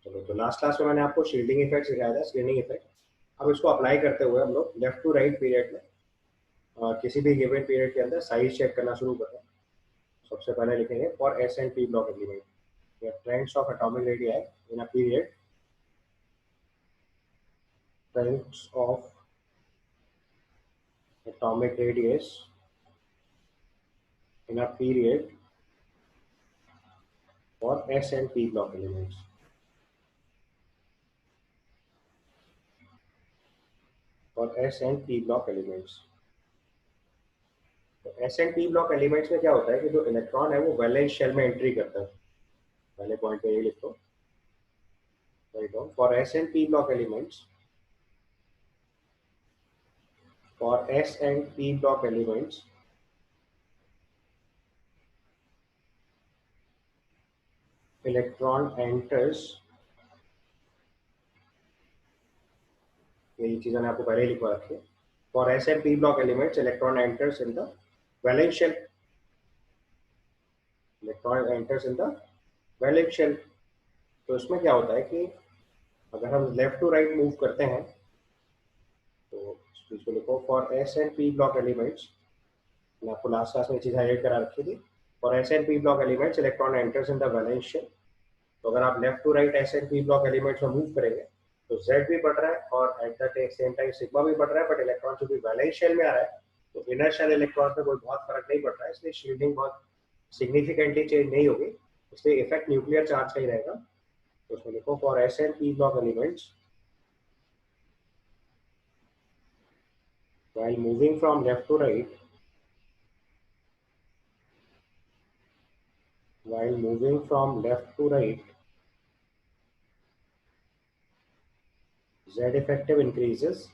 चलो, तो last class में मैंने आपको शील्डिंग इफेक्ट सिखाया था, स्क्रीनिंग इफेक्ट। अब इसको अप्लाई करते हुए हम लोग लेफ्ट टू राइट पीरियड में किसी भी गिवन पीरियड के अंदर साइज चेक करना शुरू करते हैं। सबसे पहले लिखेंगे for S and P block element trends of atomic radii in a period, trends of atomic radius in a period for S and P block elements. For S and P block elements. तो S and P block elements में क्या होता है कि जो electron है वो valence shell में एंट्री करता है। पहले पॉइंट पे ये लिखो, for S and P block elements, for S and P block elements, electron enters, यही चीज़ मैंने आपको पहले ही लिखवा रखी है। For S and P block elements, electron enters in the valence shell. Electron enters in the valence shell. तो इसमें क्या होता है कि अगर हम लेफ्ट टू राइट मूव करते हैं तो इसको लिखो for S and P block elements. मैं आपको लास्ट क्लास में चीज़ हाईलाइट करा रखी थी। For S and P block elements electron enters in the valence shell. तो अगर आप left to right S and P block elements में मूव करेंगे तो जेड भी बढ़ रहा है और at the same time sigma भी बढ़ रहा है, बट इलेक्ट्रॉन चूंकि वैलेंस शेल में आ रहा है तो इनर शेल इलेक्ट्रॉन में कोई बहुत फर्क नहीं पड़ रहा है, इसलिए शील्डिंग बहुत सिग्निफिकेंटली चेंज नहीं होगी, इसलिए इफेक्ट न्यूक्लियर चार्ज का ही रहेगा। तो उसमें लिखो for S and P block elements while moving from left to right, while moving from left to right, z effective increases।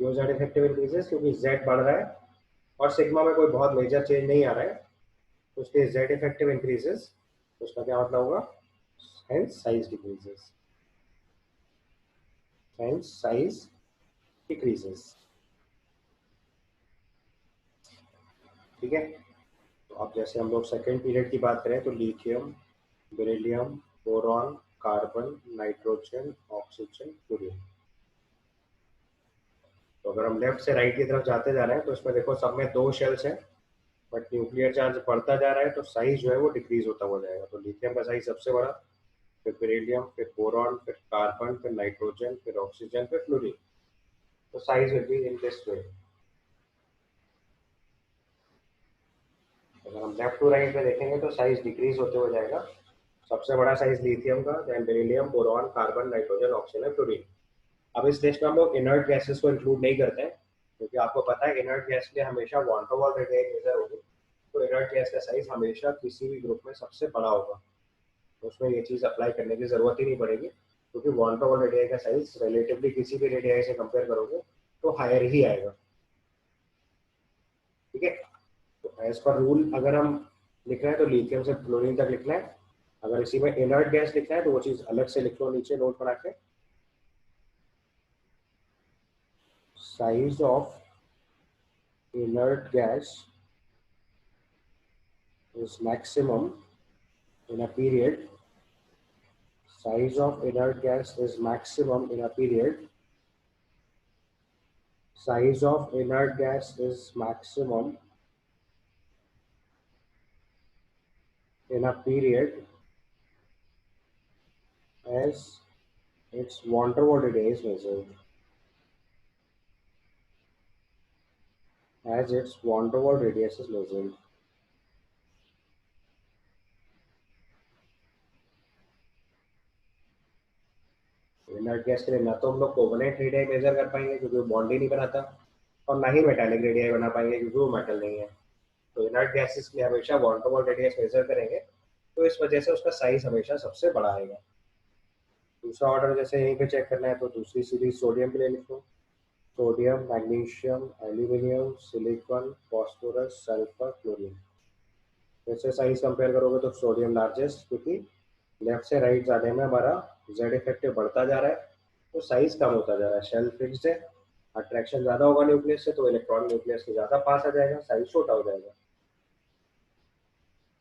क्यों z effective increases? क्योंकि z बढ़ रहा है और सिग्मा में कोई बहुत मेजर चेंज नहीं आ रहा है, तो इसलिए z effective increases। तो उसका क्या मतलब होगा? hence size decreases, hence size decreases। ठीक है, तो अब जैसे हम लोग सेकेंड पीरियड की बात करें तो lithium, beryllium, boron, carbon, nitrogen, oxygen, fluorine. तो अगर हम लेफ्ट से राइट की तरफ जाते जा रहे हैं तो इसमें देखो सब में दो शेल्स हैं, बट न्यूक्लियर चार्ज बढ़ता जा रहा है तो साइज जो है वो डिक्रीज होता हुआ जाएगा। तो लिथियम का साइज सबसे बड़ा, फिर बेरिलियम, फिर बोरॉन, फिर कार्बन, फिर नाइट्रोजन, फिर ऑक्सीजन, फिर फ्लोरीन। तो size will be in this way. अगर हम लेफ्ट टू राइट में देखेंगे तो साइज डिक्रीज होते हुए जाएगा। सबसे बड़ा साइज लिथियम का, then beryllium, boron, carbon, nitrogen, oxygen, fluorine. अब इस लिस्ट में हम लोग इनर्ट गैसेस को इंक्लूड नहीं करते हैं क्योंकि आपको पता है इनर्ट गैस के लिए हमेशा वन टू वन रेडियस मेजर होगी, तो इनर्ट गैस का साइज हमेशा किसी भी ग्रुप में सबसे बड़ा होगा, तो उसमें ये चीज़ अप्लाई करने की जरूरत ही नहीं पड़ेगी क्योंकि वन टू वन रेडियस का साइज रिलेटिवली किसी भी रेडियस से कंपेयर करोगे तो हायर ही आएगा। ठीक है, तो एज पर रूल अगर हम लिख रहे हैं तो लिथियम से फ्लोरीन तक लिखना है। अगर इसी में इनर्ट गैस लिखना है तो वो चीज़ अलग से लिख लो नीचे नोट बना के। Size of inert gas is maximum in a period, size of inert gas is maximum in a period, size of inert gas is maximum in a period as its van der Waals radius measured, as its van der Waals radius is measured। Inert gas के लिए ना तो हम लोग covalent radii major कर पाएंगे क्योंकि वो बॉन्ड ही नहीं बनाता, और ना ही मेटालिक रेडियाई बना पाएंगे क्योंकि वो मेटल नहीं है। तो इनर्ट गैसेस के लिए हमेशा वन टू वन रेडियस मेजर करेंगे, तो इस वजह से उसका साइज हमेशा सबसे बड़ा आएगा। दूसरा ऑर्डर जैसे यहीं पे चेक करना है तो दूसरी सीरीज सोडियम के लिए लिखो, sodium, magnesium, aluminium, silicon, phosphorus, sulphur, chlorine. जैसे साइज कंपेयर करोगे तो सोडियम लार्जेस्ट, क्योंकि लेफ्ट से राइट जाने में हमारा जेड इफेक्टिव बढ़ता जा रहा है तो साइज कम होता जा रहा है। शेल फिक्स्ड है, अट्रैक्शन ज्यादा होगा न्यूक्लियस से तो इलेक्ट्रॉन न्यूक्लियस के ज्यादा पास आ जाएगा, साइज छोटा हो जाएगा।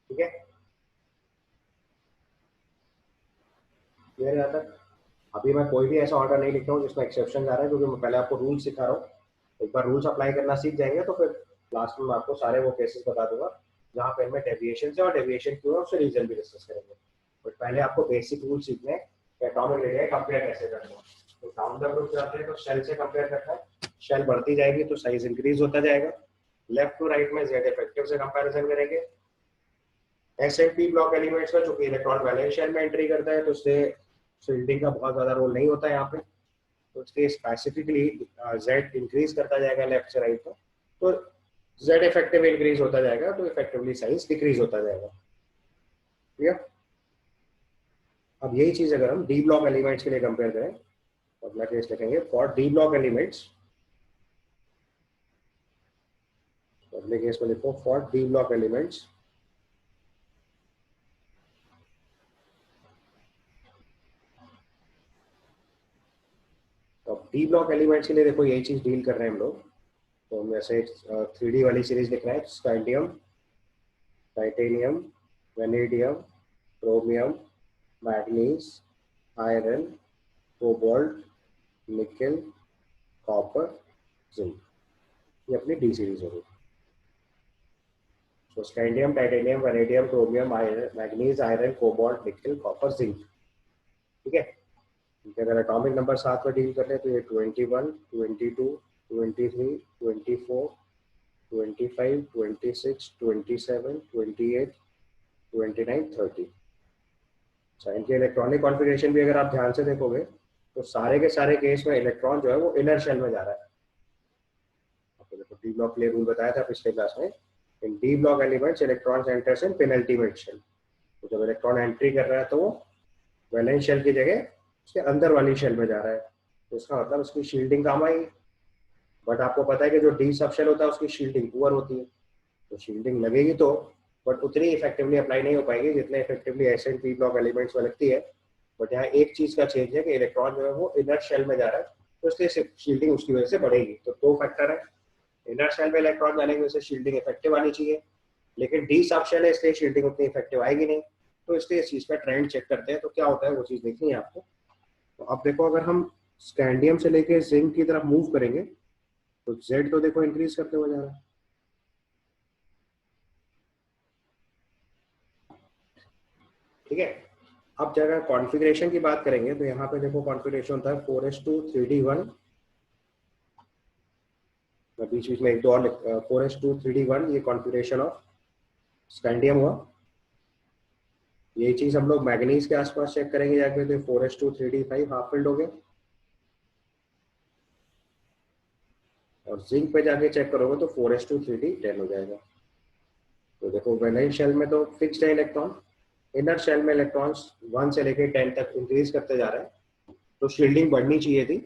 ठीक है, क्लियर है? अभी मैं कोई भी ऐसा ऑर्डर नहीं लिख रहा हूँ जिसमें एक्सेप्शन आ रहा है, क्योंकि मैं पहले आपको रूल सिखा रहा हूँ। एक बार रूल्स अप्लाई करना सीख जाएंगे तो फिर लास्ट में मैं आपको सारे वो केसेस बता दूंगा जहाँ पे इनमें डेविएशन है, और डेविएशन क्यों है उससे रीजन भी डिस्कस करेंगे। बट पहले आपको बेसिक रूल सीखने हैं कि एटॉमिक रेडियस कंपेयर कैसे करना है। तो डाउन द ग्रुप जाते हैं तो शेल से कंपेयर करना है। शेल बढ़ती जाएगी तो साइज इंक्रीज होता जाएगा। लेफ्ट टू राइट में जेड इफेक्टिव से कंपैरिजन करेंगे। S and P block elements का चूंकि इलेक्ट्रॉन वैलेंस शेल में एंट्री करता है तो उससे शिल्डिंग का बहुत ज्यादा रोल नहीं होता है यहाँ पे। तो उसके स्पेसिफिकली जेड इंक्रीज करता जाएगा लेफ्ट से राइट में, तो जेड इफेक्टिव इंक्रीज होता जाएगा तो इफेक्टिवली साइज डिक्रीज होता जाएगा। ठीक है? अब यही चीज अगर हम डी ब्लॉक एलिमेंट्स के लिए कंपेयर करें तो अगला केस लिखेंगे फॉर डी ब्लॉक एलिमेंट्स। अगले केस में लिखो फॉर डी ब्लॉक एलिमेंट्स। तो डी ब्लॉक एलिमेंट्स के लिए देखो यही चीज डील कर रहे हैं हम लोग। तो हम जैसे 3D वाली सीरीज लिख रहे हैं, scandium, titanium, vanadium, chromium, manganese, iron, cobalt, nickel, copper, zinc. ये अपनी डी सीरीज होगी। तो scandium, titanium, vanadium, chromium, iron, manganese, iron, cobalt, nickel, copper, zinc. ठीक है? इनके अगर एटॉमिक नंबर साथ में डील कर ले तो ये 21, 22, 23, 24, 25, 26, 27, 28, 29, 30। अच्छा, इनके इलेक्ट्रॉनिक कॉन्फ़िगरेशन भी अगर आप ध्यान से देखोगे तो सारे के सारे केस में इलेक्ट्रॉन जो है वो इनर शेल में जा रहा है। आपको देखो डी ब्लॉक के लिए रूल बताया था पिछले क्लास में। In D block elements electron enters in penultimate shell. तो जब इलेक्ट्रॉन एंट्री कर रहा है तो वो वैलेंस शेल की जगह उसके अंदर वाली शेल में जा रहा है, तो इसका मतलब उसकी शील्डिंग काम आएगी। बट आपको पता है कि जो डी सब शेल होता है उसकी शील्डिंग पुअर होती है, तो शील्डिंग लगेगी तो बट उतनी इफेक्टिवली अप्लाई नहीं हो पाएगी जितने effectively S and P block elements में लगती है। बट यहाँ एक चीज का चेंज है कि इलेक्ट्रॉन जो है वो इनर शेल में जा रहा है, तो इसलिए शील्डिंग उसकी वजह से बढ़ेगी। तो दो फैक्टर है, इनर शेल में इलेक्ट्रॉन जाने की वजह से शील्डिंग इफेक्टिव आनी चाहिए, लेकिन डी सब शेल है इसलिए शील्डिंग उतनी इफेक्टिव आएगी नहीं। तो इसलिए इस चीज का ट्रेंड चेक करते हैं तो क्या होता है वो चीज देखनी है आपको। तो अब देखो अगर हम स्कैंडियम से लेके जिंक की तरफ मूव करेंगे तो जेड तो देखो इंक्रीज करते हुए जा रहा है। ठीक है? अब जगह कॉन्फ़िगरेशन की बात करेंगे तो यहाँ पे देखो कॉन्फ़िगरेशन होता है 4s2 3d1। मैं बीच बीच में एक दो और 4s2 3d1 ये कॉन्फ़िगरेशन ऑफ स्कैंडियम हुआ। यही चीज हम लोग मैग्नीज के आसपास चेक करेंगे जाके तो 4s2 3d5 हाफ फिल्ड हो गए, और जिंक पे जाके चेक करोगे तो 4s2 3d10 हो जाएगा। तो देखो वैलेंस शेल में तो फिक्स्ड है इलेक्ट्रॉन, इनर शेल में इलेक्ट्रॉन्स 1 से लेके 10 तक इंक्रीज करते जा रहे हैं, तो शील्डिंग बढ़नी चाहिए थी।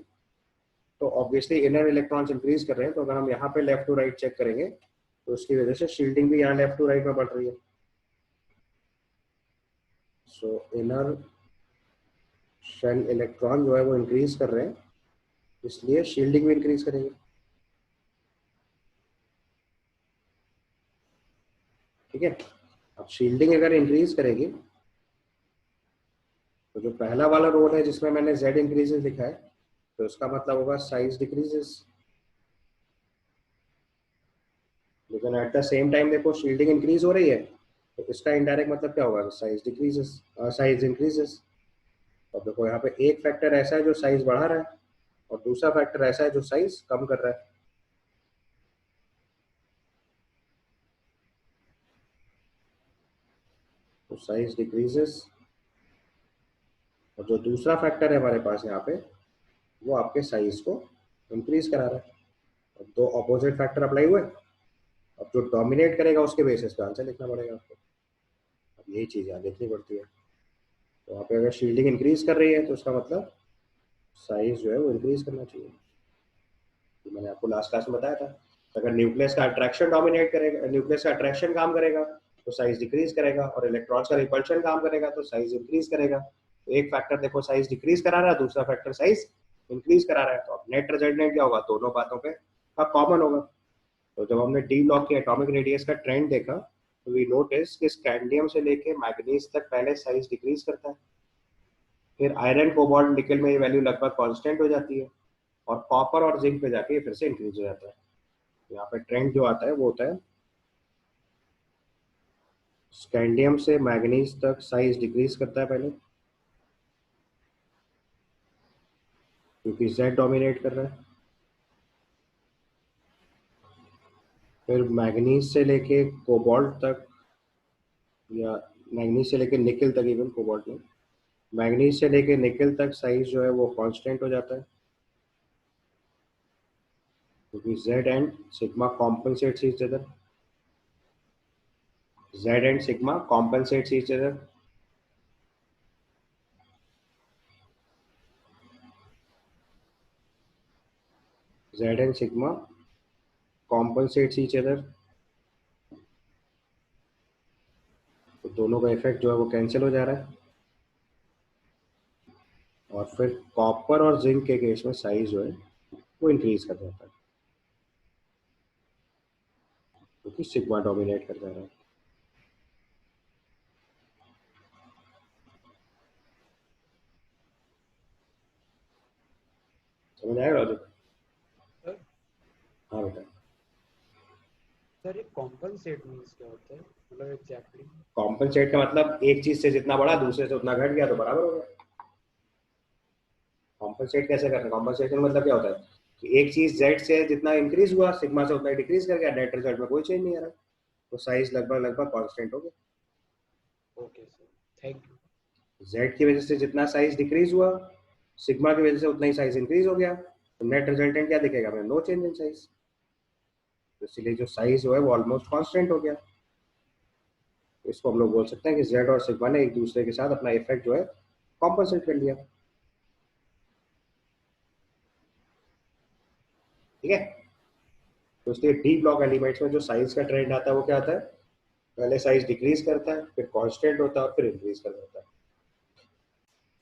तो ऑब्वियसली इनर इलेक्ट्रॉन्स इंक्रीज कर रहे हैं, तो अगर हम यहाँ पे लेफ्ट टू राइट चेक करेंगे तो उसकी वजह से शील्डिंग भी यहाँ लेफ्ट टू राइट में बढ़ रही है। सो इनर शेल इलेक्ट्रॉन जो है वो इंक्रीज कर रहे हैं, इसलिए शील्डिंग भी इंक्रीज करेंगे। ठीक है? अब शील्डिंग अगर इंक्रीज करेगी तो जो पहला वाला रोल है जिसमें मैंने जेड इंक्रीजेस लिखा है तो उसका मतलब होगा साइज डिक्रीजेस, लेकिन एट द सेम टाइम देखो शील्डिंग इंक्रीज हो रही है तो इसका इनडायरेक्ट मतलब क्या होगा, साइज डिक्रीजेस, साइज इंक्रीजेस। अब देखो यहाँ पे एक फैक्टर ऐसा है जो साइज बढ़ा रहा है और दूसरा फैक्टर ऐसा है जो साइज कम कर रहा है। तो साइज डिक्रीजेस, और जो दूसरा फैक्टर है हमारे पास यहाँ पे वो आपके साइज को इंक्रीज करा रहा है। अब दो अपोजिट फैक्टर अप्लाई हुए, अब जो डोमिनेट करेगा उसके बेसिस पे आंसर लिखना पड़ेगा आपको। अब यही चीज यहाँ देखनी पड़ती है। तो वहाँ पे अगर शील्डिंग इंक्रीज कर रही है तो उसका मतलब साइज जो है वो इंक्रीज करना चाहिए। तो मैंने आपको लास्ट क्लास में बताया था, अगर न्यूक्लियस का अट्रैक्शन डोमिनेट करेगा, न्यूक्लियस का अट्रैक्शन काम करेगा तो साइज डिक्रीज करेगा, और इलेक्ट्रॉन्स का रिपल्शन काम करेगा तो साइज इंक्रीज करेगा। तो एक फैक्टर देखो साइज डिक्रीज करा रहा है, दूसरा फैक्टर साइज इंक्रीज करा रहा है, तो अब नेट रिजल्टेंट क्या होगा, दोनों बातों पे का कॉमन होगा। तो जब हमने डी ब्लॉक के एटॉमिक रेडियस का ट्रेंड देखा तो वी नोटिस कि स्कैंडियम से लेके मैग्नीज तक पहले साइज डिक्रीज करता है, फिर आयरन कोबाल्ट निकल में ये वैल्यू लगभग कांस्टेंट हो जाती है, और कॉपर और जिंक पे जाके फिर से इंक्रीज हो जाता है। यहाँ पे ट्रेंड जो आता है वो होता है स्कैंडियम से मैग्नीज तक साइज डिक्रीज करता है पहले, क्योंकि जेड डोमिनेट कर रहा है। फिर मैग्नीज से लेके कोबाल्ट तक, या मैग्नीज से लेके निकल तक, इवन कोबाल्ट में मैग्नीज से लेके निकल तक साइज जो है वो कांस्टेंट हो जाता है, क्योंकि Z and sigma compensates each other. Z and sigma compensates each other. Z and sigma compensates each other, तो दोनों का इफेक्ट जो है वो कैंसिल हो जा रहा है। और फिर कॉपर और जिंक के केस में साइज जो है वो इंक्रीज कर जाता है, क्योंकि सिग्मा डोमिनेट कर जा रहा है। समझ आया लॉजिक? सर हाँ बेटा। सर ये कॉम्पनसेट मीन्स क्या होता है, मतलब एग्जैक्टली? कॉम्पनसेट का मतलब एक चीज से जितना बढ़ा दूसरे से उतना घट गया तो बराबर हो गया। कॉम्पनसेट कैसे करते हैं? कॉम्पनसेशन मतलब क्या होता है कि एक चीज जेड से जितना इंक्रीज हुआ सिग्मा से उतना डिक्रीज कर गया, नेट रिजल्ट में कोई चेंज नहीं आ रहा, तो साइज लगभग लगभग कांस्टेंट हो गया। Okay sir, thank you. Z की वजह से जितना साइज डिक्रीज हुआ सिग्मा की वजह से उतना ही साइज इंक्रीज हो गया, तो नेट रिजल्टेंट क्या दिखेगा हमें? No change in size. तो इसलिए जो साइज जो है वो ऑलमोस्ट कांस्टेंट हो गया। इसको हम लोग बोल सकते हैं कि जेड और सिग्मा ने एक दूसरे के साथ अपना इफेक्ट जो है कॉम्पनसेट कर लिया। ठीक है, तो इसलिए डी ब्लॉक एलिमेंट्स में जो साइज का ट्रेंड आता है वो क्या आता है? पहले साइज डिक्रीज करता है, फिर कांस्टेंट होता है, और फिर इंक्रीज कर देता है।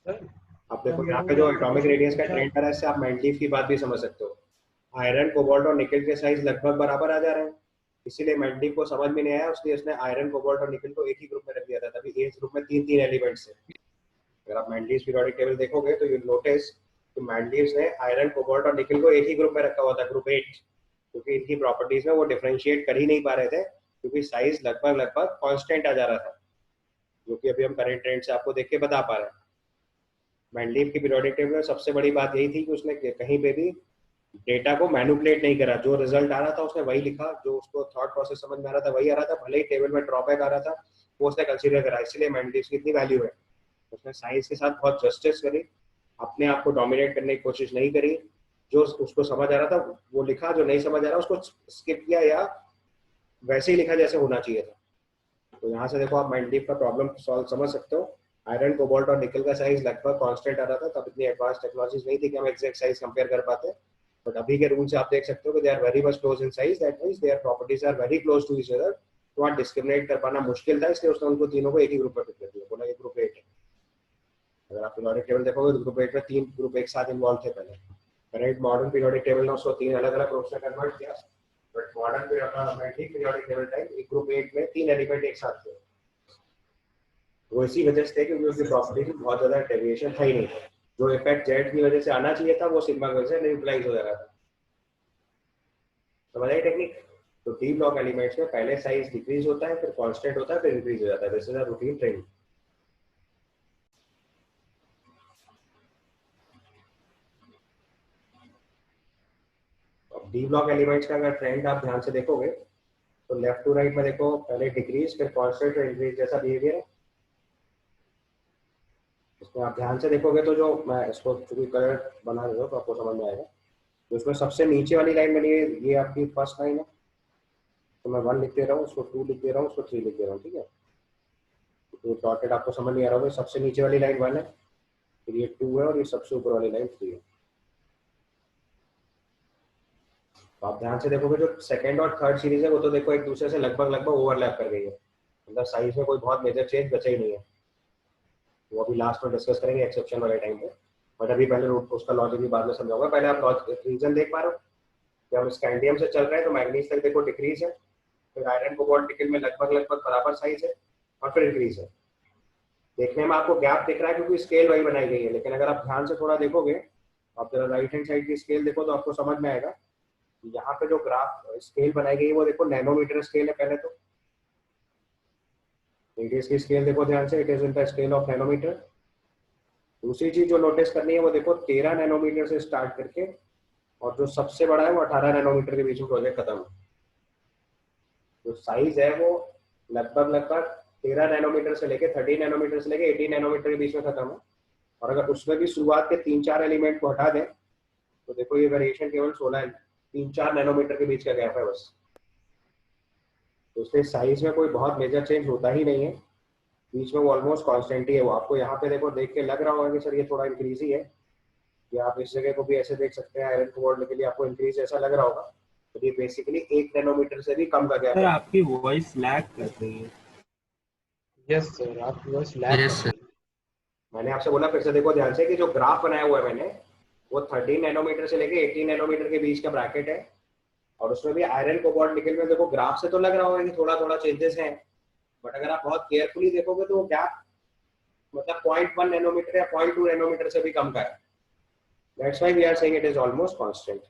सर अब तो देखो हम यहाँ लोगों पे ने जो अभी एटॉमिक क्वेश्चन रेडियस का पूछा। ट्रेंड आ रहा है, इससे आप मैंडलीफ की बात भी समझ सकते हो। आयरन कोबाल्ट और निकल के साइज लगभग बराबर आ जा रहे हैं, इसीलिए मैंडलीफ को समझ में नहीं आया, उसलिए उसने आयरन कोबाल्ट और निकल को एक ही ग्रुप में रख दिया था। तभी एज ग्रुप में तीन तीन एलिमेंट्स है। अगर आप मैंडलीव्स पीरियोडिक टेबल देखोगे तो यू नोटिस कि मैंडलीव्स ने आयरन कोबाल्ट और निकल को एक ही ग्रुप में रखा हुआ था, ग्रुप 8, क्योंकि इनकी प्रॉपर्टीज में वो डिफरेंशिएट कर ही नहीं पा रहे थे, क्योंकि साइज लगभग लगभग कांस्टेंट आ जा रहा था, जो कि अभी हम करंट ट्रेंड से आपको देख के बता पा रहे हैं। मैंडलीव की पीरियोडिक टेबल में सबसे बड़ी बात यही थी कि उसने कहीं पे भी डेटा को मैनुपुलेट नहीं करा, जो रिजल्ट आ रहा था उसने वही लिखा, जो उसको थॉट प्रोसेस समझ में आ रहा था वही आ रहा था, भले ही टेबल में ड्रॉबैक आ रहा था वो उसने कंसीडर करा। इसलिए मैंडलीव की इतनी वैल्यू है। उसने साइंस के साथ बहुत जस्टिस करी, अपने आप को डोमिनेट करने की कोशिश नहीं करी, जो उसको समझ आ रहा था वो लिखा, जो नहीं समझ आ रहा उसको स्किप किया, या वैसे ही लिखा जैसे होना चाहिए था। तो यहाँ से देखो आप मैंडलीव का प्रॉब्लम सॉल्व समझ सकते हो। आयरन कोबाल्ट और निकल का साइज लगभग कांस्टेंट आ रहा था, तब इतनी एडवांस टेक्नोलॉजीज नहीं थी कि हम एग्जैक्ट साइज कंपेयर कर पाते, बट अभी के रूल से आप देख सकते हो कि they are very much close in size, that means their properties are very close to each other. तो वहाँ डिस्क्रिमिनेट कर पाना मुश्किल था, इसलिए उसने उनको तीनों को एक ही ग्रुप में फिट कर दिया, बोला ये ग्रुप 8 है। अगर आप पीरियोडिक टेबल देखोगे तो ग्रुप 8 में तीन ग्रुप एक साथ इन्वॉल्व थे पहले। करेंट मॉडर्न पीरियोडिक टेबल ने उसको तीन अलग अलग ग्रुप्स में कन्वर्ट किया, but modern periodic table time एक ग्रुप 8 में तीन एलिमेंट एक साथ थे। वो इसी वजह से थे क्योंकि उसकी प्रॉपर्टी में बहुत ज्यादा डेविएशन था ही नहीं था। जो इफेक्ट जेड की वजह से आना चाहिए था वो सिग्मा की वजह से न्यूट्रलाइज हो जा रहा था। समझ आई टेक्निक? तो डी ब्लॉक एलिमेंट्स में पहले साइज डिक्रीज होता है, फिर कांस्टेंट होता है, फिर इंक्रीज हो जाता है। This is a routine trend. अब डी ब्लॉक एलिमेंट्स का अगर ट्रेंड आप ध्यान से देखोगे तो लेफ्ट टू राइट में देखो, पहले डिक्रीज फिर कांस्टेंट फिर इंक्रीज जैसा बिहेवियर है। इसमें आप ध्यान से देखोगे तो जो मैं इसको चूंकि कलर बना रहा हूँ तो आपको समझ में आएगा। तो इसमें सबसे नीचे वाली लाइन बनी है, ये आपकी फर्स्ट लाइन है, तो मैं 1 लिख दे रहा हूँ, उसको 2 लिख दे रहा हूँ, उसको 3 लिख दे रहा हूँ। ठीक है, तो डॉटेड आपको समझ नहीं आ रहा होगा, सबसे नीचे वाली लाइन 1 है, फिर ये 2 है, और ये सबसे ऊपर वाली लाइन 3 है। तो आप ध्यान से देखोगे जो सेकंड और थर्ड सीरीज है वो तो देखो एक दूसरे से लगभग लगभग ओवरलैप कर गई है, मतलब साइज में कोई बहुत मेजर चेंज बचा ही नहीं है। वो अभी लास्ट में डिस्कस करेंगे एक्सेप्शन वाले टाइम पे, बट अभी पहले उसका लॉजिक भी बाद में समझाऊंगा। पहले आप रीजन देख पा रहे हो कि हम स्कैंडियम से चल रहे हैं तो मैग्नीज तक देखो डिक्रीज है, फिर आयरन कोबाल्ट निकल में लगभग लगभग बराबर साइज है, और फिर इंक्रीज है। देखने में आपको गैप दिख रहा है क्योंकि स्केल वही बनाई गई है, लेकिन अगर आप ध्यान से थोड़ा देखोगे, आप जरा राइट हैंड साइड की स्केल देखो तो आपको समझ में आएगा। यहाँ पे जो ग्राफ स्केल बनाई गई है वो देखो नैनोमीटर स्केल है पहले तो। रेडियस की स्केल देखो ध्यान से, it is in the scale of nanometre. दूसरी चीज जो नोटिस करनी है वो देखो 13 नैनोमीटर से स्टार्ट करके और जो सबसे बड़ा है वो 18 नैनोमीटर के बीच में प्रोजेक्ट खत्म है। जो साइज है वो लगभग लगभग 13 नैनोमीटर से लेके 30 नैनोमीटर से लेके 18 नैनोमीटर के बीच में खत्म है। और अगर उसमें भी शुरुआत के 3-4 एलिमेंट को हटा दें तो देखो ये वेरिएशन केवल 16 3-4 नैनोमीटर के बीच का गैप है बस। तो उसके साइज में कोई बहुत मेजर चेंज होता ही नहीं है, बीच में वो ऑलमोस्ट कांस्टेंट ही है। वो आपको यहाँ पे देखो देख के लग रहा होगा कि सर ये थोड़ा इंक्रीज ही है, या आप इस जगह को भी ऐसे देख सकते हैं, आयरन कोबाल्ट के लिए आपको इंक्रीज ऐसा लग रहा होगा, तो ये बेसिकली 1 नैनोमीटर से भी कम का गैप सर है। आपकी वॉइस लैग कर रही है। यस सर, आपकी वॉइस लैग यस कर सर। रही है। मैंने आपसे बोला फिर से देखो ध्यान से कि जो ग्राफ बनाया हुआ है मैंने, वो 13 नैनोमीटर से लेके 18 नैनोमीटर के बीच का ब्रैकेट है। और उसमें भी आयरन कोबाल्ट निकल में देखो ग्राफ से तो लग रहा होगा कि थोड़ा थोड़ा चेंजेस हैं, बट अगर आप बहुत केयरफुली देखोगे तो वो गैप मतलब 0.1 नैनोमीटर या 0.2 नैनोमीटर से भी कम का है। That's why we are saying it is almost constant.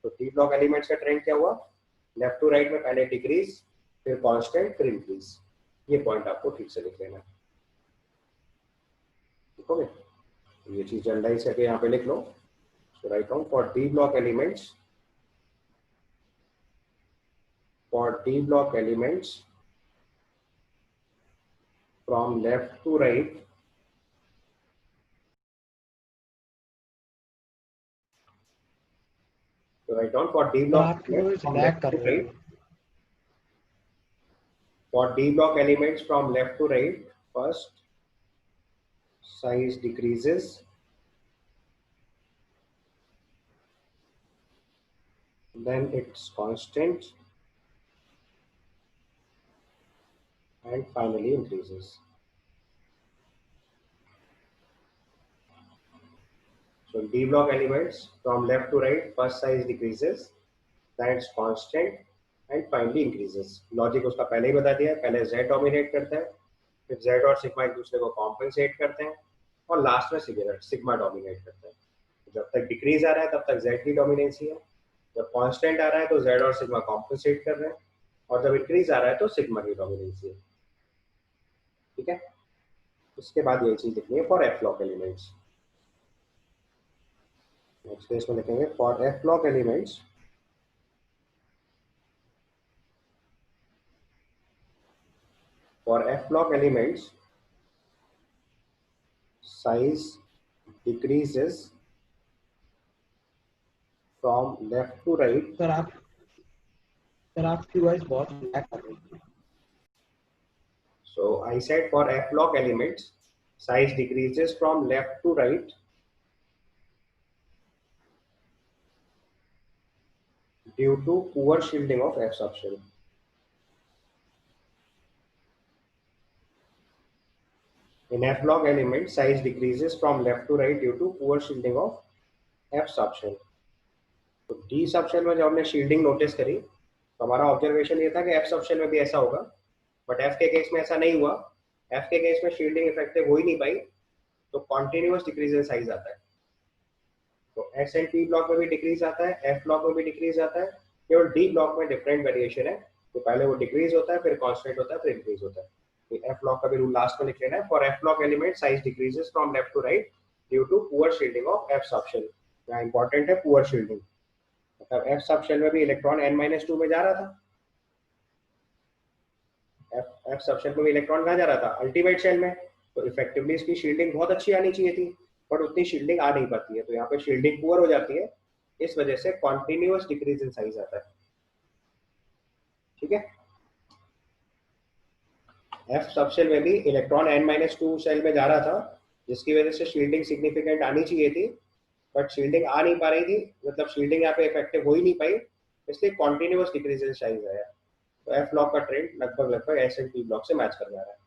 तो डी ब्लॉक एलिमेंट्स का ट्रेंड क्या हुआ, लेफ्ट टू राइट में पहले डिक्रीज, फिर कांस्टेंट, फिर इंक्रीज। ये पॉइंट आपको ठीक से लिख लेना है, ठीक हो गया। ये चीज जनरलाइज करके यहाँ पे लिख लो। So write down for D block elements, for D block elements from left to right, so write down for D sir block आपकी elements voice from lag left कर to रही right, है। for D block elements from left to right, first size decreases, then it's constant, and finally increases. So D block elements from left to right, first size decreases, then it's constant and finally increases. Logic उसका पहले ही बता दिया है, पहले Z dominate करता है, फिर Z और सिग्मा एक दूसरे को कॉम्पेंसेट करते हैं, और लास्ट में सिग्मा डोमिनेट करता है। जब तक डिक्रीज आ रहा है तब तक Z की डोमिनेंसी है, जब कांस्टेंट आ रहा है तो Z और सिग्मा कॉम्पेंसेट कर रहे हैं, और जब इंक्रीज आ रहा है तो सिग्मा की डोमिनेंसी है। ठीक है, उसके बाद ये चीज लिखनी है for F block elements. Next case में लिखेंगे for F block elements size decreases from left to right. Sir आपकी वॉइस बहुत लैग कर रही है। So I said for F block elements, size decreases from left to right due to poor shielding of F subshell. In F block elements, size decreases from left to right due to poor shielding of F subshell. तो D subshell में जब हमने shielding notice करी तो हमारा observation ये था कि F subshell में भी ऐसा होगा, बट F के केस में ऐसा नहीं हुआ। F के केस में shielding इफेक्टिव हो ही नहीं पाई, तो कॉन्टिन्यूअस डिक्रीज इन साइज आता है। तो S एंड T ब्लॉक में भी डिक्रीज आता है, F ब्लॉक में भी डिक्रीज आता है, केवल D ब्लॉक में डिफरेंट वेरिएशन है। तो पहले वो डिक्रीज होता है, फिर कांस्टेंट होता है, फिर इंक्रीज होता है। तो F ब्लॉक का भी रूल लास्ट में लिख लेना है। For F block element size decreases from left to right due to poor shielding of F subshell. यहाँ इंपॉर्टेंट है पुअर शील्डिंग, मतलब F सबशेल में भी इलेक्ट्रॉन n-2 में जा रहा था, F सबशेल में भी इलेक्ट्रॉन कहाँ जा रहा था, अल्टीमेट शेल में। तो इफेक्टिवली इसकी शील्डिंग बहुत अच्छी आनी चाहिए थी, बट उतनी शील्डिंग आ नहीं पाती है। तो यहाँ पे शील्डिंग पुअर हो जाती है, इस वजह से कॉन्टिन्यूअस डिक्रीज इन साइज आता है। ठीक है, F सबशेल में भी इलेक्ट्रॉन n-2 शेल में जा रहा था, जिसकी वजह से शील्डिंग सिग्निफिकेंट आनी चाहिए थी, बट शील्डिंग आ नहीं पा रही थी, मतलब शील्डिंग यहाँ पे इफेक्टिव हो ही नहीं पाई, इसलिए कॉन्टिन्यूअस डिक्रीज इन साइज आया। तो F ब्लॉक का ट्रेंड लगभग S एंड T ब्लॉक से मैच कर जा रहा है।